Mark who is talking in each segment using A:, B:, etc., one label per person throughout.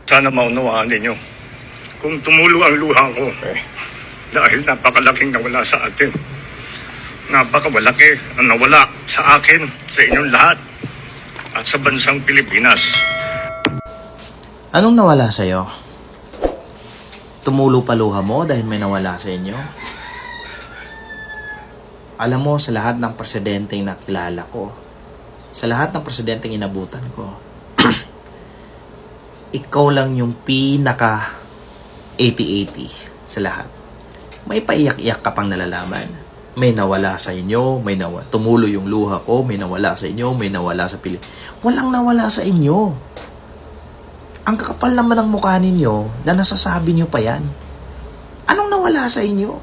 A: Sana maunawaan ninyo. Kung tumulo ang luha ko, dahil napakalaking nawala sa atin. Napakamalaki ang nawala sa akin, sa inyong lahat, at sa bansang Pilipinas.
B: Anong nawala sa'yo? Tumulo pa luha mo dahil may nawala sa inyo? Alam mo, sa lahat ng presidenteng nakilala ko, sa lahat ng presidenteng inabutan ko, ikaw lang yung pinaka 80-80 sa lahat. May paiyak-iyak ka pang nalalaman. May nawala sa inyo, tumulo yung luha ko, may nawala sa inyo, may nawala sa Pilipinas. Walang nawala sa inyo. Ang kakapal naman ng mukha ninyo na nasasabi nyo pa yan. Anong nawala sa inyo?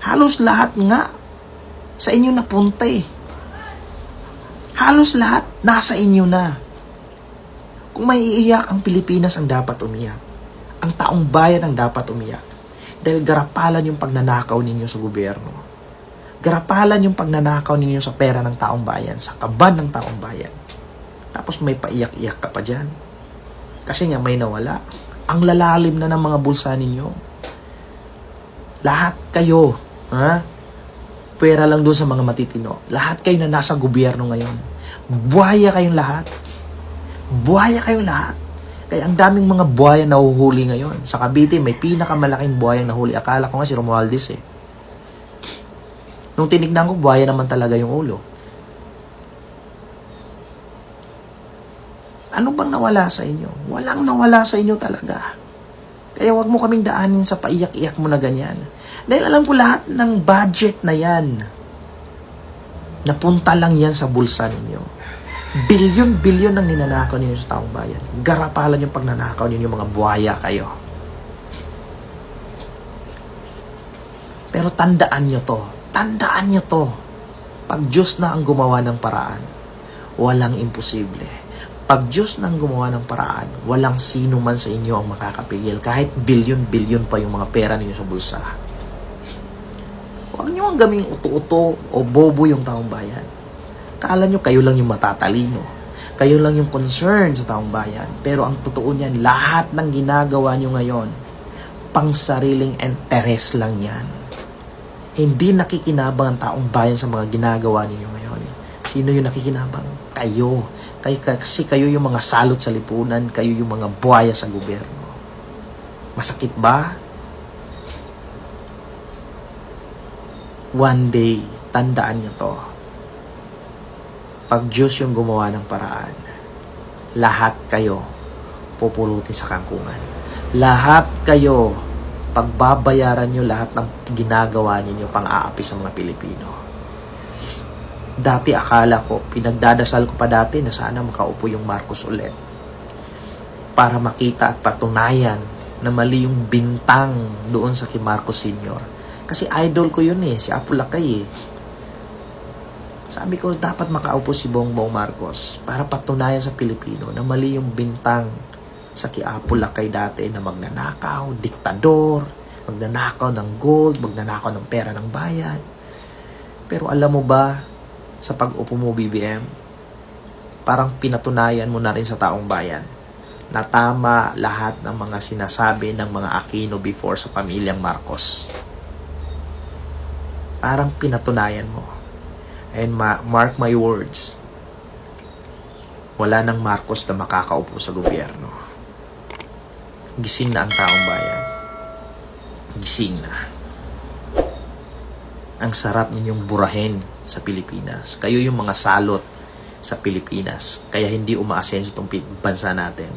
B: Halos lahat nga sa inyo napunta eh. Halos lahat nasa inyo na. Kung may iiyak ang Pilipinas ang dapat umiyak. Ang taong bayan ang dapat umiyak. Dahil garapalan yung pagnanakaw ninyo sa gobyerno. Garapalan yung pagnanakaw ninyo sa pera ng taong bayan, sa kaban ng taong bayan. Tapos may paiyak-iyak ka pa dyan. Kasi nga may nawala. Ang lalalim na ng mga bulsa ninyo. Lahat kayo, pera lang doon sa mga matitino. Lahat kayo na nasa gobyerno ngayon. Buhaya kayong lahat. Buhaya kayong lahat. Kaya ang daming mga buhaya nahuhuli ngayon. Sa Cavite, may pinakamalaking buhayang nahuli. Akala ko nga si Romualdez eh. Nung tinignan ko, buhaya naman talaga yung ulo. Ano bang nawala sa inyo? Walang nawala sa inyo talaga. Kaya wag mo kaming daanin sa paiyak-iyak mo na ganyan. Dahil alam ko lahat ng budget na yan, napunta lang yan sa bulsa ninyo. Bilyon-bilyon ang ninanakaw ninyo sa taong bayan. Garapalan yung pagnanakaw ninyo, mga buhaya kayo. Pero tandaan nyo to. Tandaan nyo to. Pag Diyos na ang gumawa ng paraan, walang imposible. Pag Diyos na ang gumawa ng paraan, walang sino man sa inyo ang makakapigil. Kahit bilyon-bilyon pa yung mga pera ninyo sa bulsa. Huwag nyo ang gaming uto-uto o bobo yung taong bayan. Kala nyo kayo lang yung matatalino. Kayo lang yung concern sa taong bayan. Pero ang totoo niyan, lahat ng ginagawa nyo ngayon, pang sariling interes lang yan. Hindi nakikinabang ang taong bayan sa mga ginagawa ninyo ngayon. Sino yung nakikinabang? Kayo. Kasi kayo yung mga salot sa lipunan. Kayo yung mga buhaya sa gobyerno. Masakit ba? One day, tandaan nyo to. Pag Diyos yung gumawa ng paraan, lahat kayo pupulutin sa kangkungan. Lahat kayo, pagbabayaran nyo lahat ng ginagawa ninyo pang-aapi sa mga Pilipino. Dati akala ko, pinagdadasal ko pa dati na sana makaupo yung Marcos ulit. Para makita at patunayan na mali yung bintang doon sa kay Marcos Sr. Kasi idol ko yun si Apo Lakay Sabi ko, dapat makaupo si Bongbong Marcos para patunayan sa Pilipino na mali yung bintang sa Apo Lakay dati na magnanakaw, diktador, magnanakaw ng gold, magnanakaw ng pera ng bayan. Pero alam mo ba, sa pag-upo mo, BBM, parang pinatunayan mo na rin sa taong bayan na tama lahat ng mga sinasabi ng mga Aquino before sa pamilyang Marcos. Parang pinatunayan mo. And mark my words, wala nang Marcos na makakaupo sa gobyerno. Gising na ang taong bayan. Gising na. Ang sarap ninyong burahin sa Pilipinas. Kayo yung mga salot sa Pilipinas. Kaya hindi umaasenso itong bansa natin.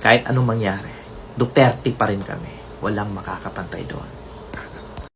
B: Kahit anong mangyari, Duterte pa rin kami. Walang makakapantay doon.